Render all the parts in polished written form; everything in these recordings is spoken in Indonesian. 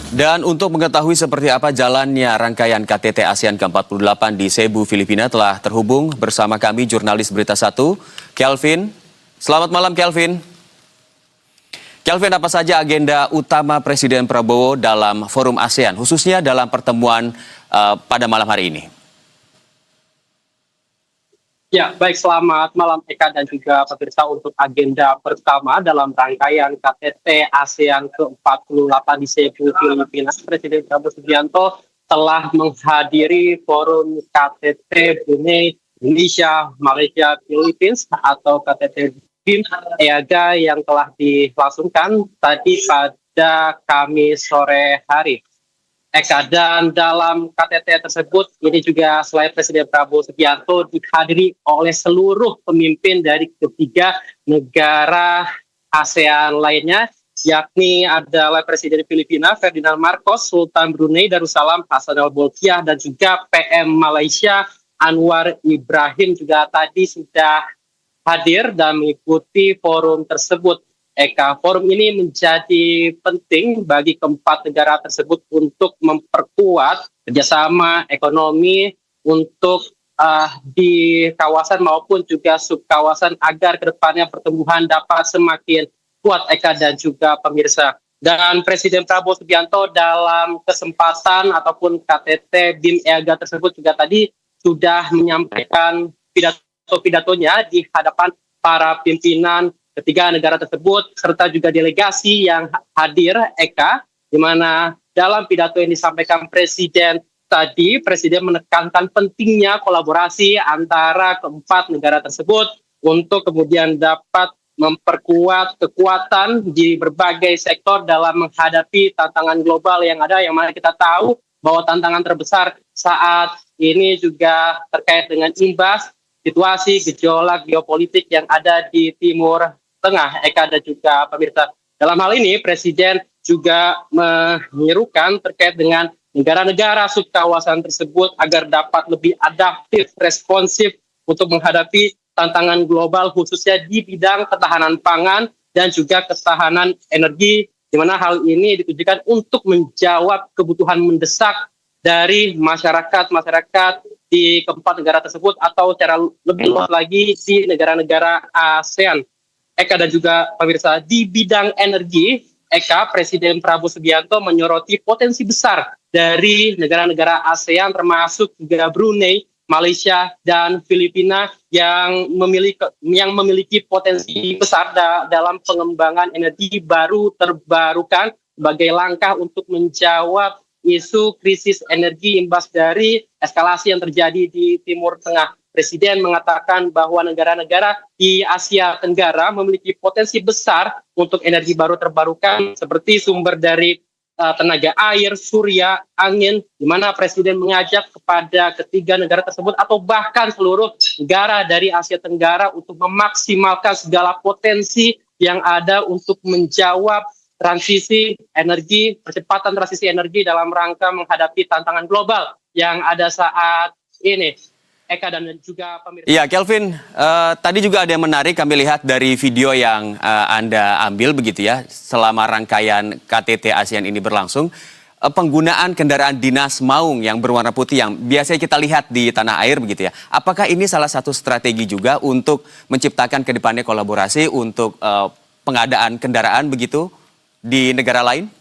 Dan untuk mengetahui seperti apa jalannya rangkaian KTT ASEAN ke-48 di Cebu, Filipina telah terhubung bersama kami jurnalis Berita 1, Kelvin. Selamat malam, Kelvin. Kelvin, apa saja agenda utama Presiden Prabowo dalam forum ASEAN, khususnya dalam pertemuan pada malam hari ini? Ya, baik, selamat malam Eka dan juga pemirsa. Untuk agenda pertama dalam rangkaian KTT ASEAN ke-48 di Cebu, Filipina, Presiden Prabowo Subianto telah menghadiri forum KTT Brunei, Indonesia, Malaysia, Philippines atau KTT BIM EAGA yang telah dilangsungkan tadi pada Kamis sore hari. Eka, dan dalam KTT tersebut ini juga selain Presiden Prabowo Subianto dihadiri oleh seluruh pemimpin dari ketiga negara ASEAN lainnya, yakni adalah Presiden Filipina Ferdinand Marcos, Sultan Brunei Darussalam Hassanal Bolkiah, dan juga PM Malaysia Anwar Ibrahim juga tadi sudah hadir dan mengikuti forum tersebut. Eka, forum ini menjadi penting bagi keempat negara tersebut untuk memperkuat kerjasama ekonomi untuk di kawasan maupun juga subkawasan agar kedepannya pertumbuhan dapat semakin kuat, Eka dan juga pemirsa. Dan Presiden Prabowo Subianto dalam kesempatan ataupun KTT BIM EAGA tersebut juga tadi sudah menyampaikan pidatonya di hadapan para pimpinan ketiga negara tersebut, serta juga delegasi yang hadir, Eka, di mana dalam pidato yang disampaikan Presiden tadi, Presiden menekankan pentingnya kolaborasi antara keempat negara tersebut untuk kemudian dapat memperkuat kekuatan di berbagai sektor dalam menghadapi tantangan global yang ada, yang mana kita tahu bahwa tantangan terbesar saat ini juga terkait dengan imbas situasi gejolak geopolitik yang ada di Timur Tengah, Eka dan juga pemirsa. Dalam hal ini, Presiden juga menyerukan terkait dengan negara-negara subkawasan tersebut agar dapat lebih adaptif, responsif untuk menghadapi tantangan global, khususnya di bidang ketahanan pangan dan juga ketahanan energi, di mana hal ini ditujukan untuk menjawab kebutuhan mendesak dari masyarakat di keempat negara tersebut atau secara lebih luas lagi di negara-negara ASEAN. Eka dan juga pemirsa, di bidang energi, Eka, Presiden Prabowo Subianto menyoroti potensi besar dari negara-negara ASEAN termasuk juga Brunei, Malaysia, dan Filipina yang memiliki potensi besar dalam pengembangan energi baru terbarukan sebagai langkah untuk menjawab isu krisis energi imbas dari eskalasi yang terjadi di Timur Tengah. Presiden mengatakan bahwa negara-negara di Asia Tenggara memiliki potensi besar untuk energi baru terbarukan seperti sumber dari tenaga air, surya, angin, di mana Presiden mengajak kepada ketiga negara tersebut atau bahkan seluruh negara dari Asia Tenggara untuk memaksimalkan segala potensi yang ada untuk menjawab transisi energi, percepatan transisi energi dalam rangka menghadapi tantangan global yang ada saat ini. Eka dan juga pemirsa. Iya, Kelvin, tadi juga ada yang menarik kami lihat dari video yang Anda ambil begitu ya, selama rangkaian KTT ASEAN ini berlangsung. Penggunaan kendaraan dinas maung yang berwarna putih yang biasanya kita lihat di tanah air begitu ya. Apakah ini salah satu strategi juga untuk menciptakan kedepannya kolaborasi untuk pengadaan kendaraan begitu di negara lain?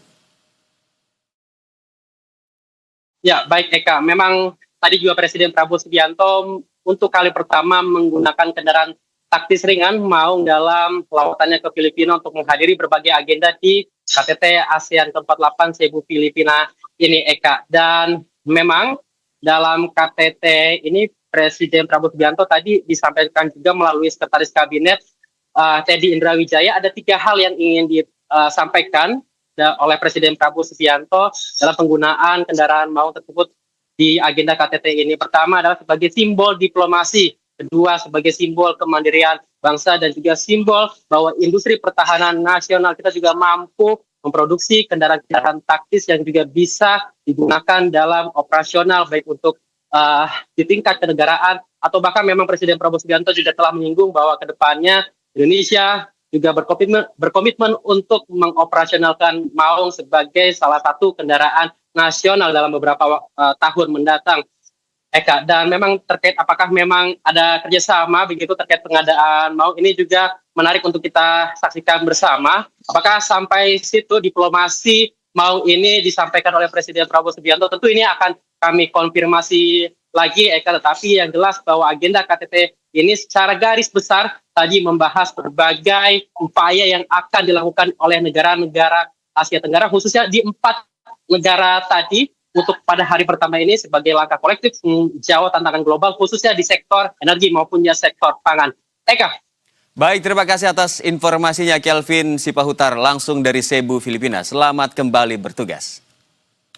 Ya, baik Eka, memang tadi juga Presiden Prabowo Subianto untuk kali pertama menggunakan kendaraan taktis ringan maung dalam lawatannya ke Filipina untuk menghadiri berbagai agenda di KTT ASEAN ke-48 Cebu, Filipina ini, Eka. Dan memang dalam KTT ini Presiden Prabowo Subianto tadi disampaikan juga melalui Sekretaris Kabinet Teddy Indrawijaya ada 3 hal yang ingin disampaikan oleh Presiden Prabowo Subianto dalam penggunaan kendaraan maung tersebut di agenda KTT ini. Pertama adalah sebagai simbol diplomasi, kedua sebagai simbol kemandirian bangsa, dan juga simbol bahwa industri pertahanan nasional kita juga mampu memproduksi kendaraan-kendaraan taktis yang juga bisa digunakan dalam operasional, baik untuk di tingkat kenegaraan atau bahkan memang Presiden Prabowo Subianto juga telah menyinggung bahwa kedepannya Indonesia juga berkomitmen untuk mengoperasionalkan Maung sebagai salah satu kendaraan nasional dalam beberapa tahun mendatang. Eka, dan memang terkait apakah memang ada kerjasama begitu terkait pengadaan Maung, ini juga menarik untuk kita saksikan bersama. Apakah sampai situ diplomasi Maung ini disampaikan oleh Presiden Prabowo Subianto? Tentu ini akan kami konfirmasi lagi, Eka, tetapi yang jelas bahwa agenda KTT ini secara garis besar tadi membahas berbagai upaya yang akan dilakukan oleh negara-negara Asia Tenggara, khususnya di 4 negara tadi, untuk pada hari pertama ini sebagai langkah kolektif menjawab tantangan global khususnya di sektor energi maupun di sektor pangan. Eka. Baik, terima kasih atas informasinya Kelvin Sipahutar langsung dari Cebu, Filipina. Selamat kembali bertugas.